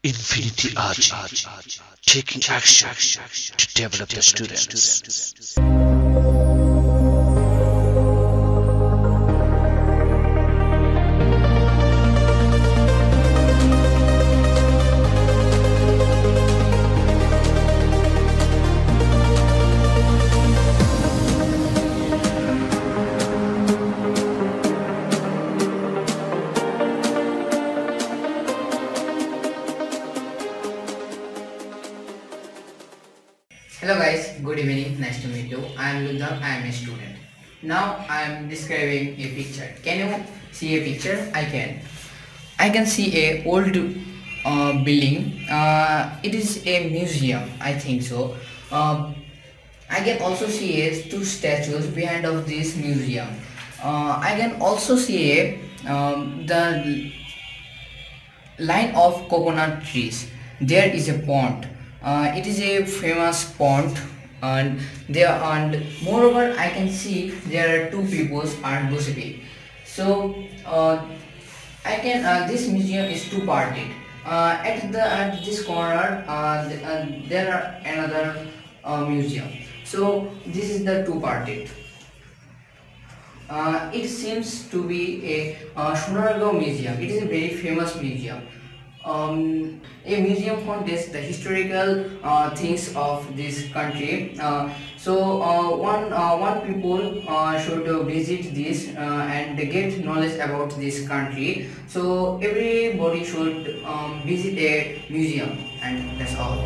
Infinity Ahzee, taking action to develop the students. Hello guys, good evening, nice to meet you. I am Ludham, I am a student. Now I am describing a picture. Can you see a picture? I can see a old building. It is a museum, I think so. I can also see two statues behind of this museum. I can also see the line of coconut trees. There is a pond. It is a famous pond, and moreover I can see there are two people are gossiping. So this museum is two parted. At this corner there are another museum. So this is the two parted. It seems to be a Sonargaon museum. It is a very famous museum. A museum contains the historical things of this country. One people should visit this and get knowledge about this country. So everybody should visit a museum, and that's all.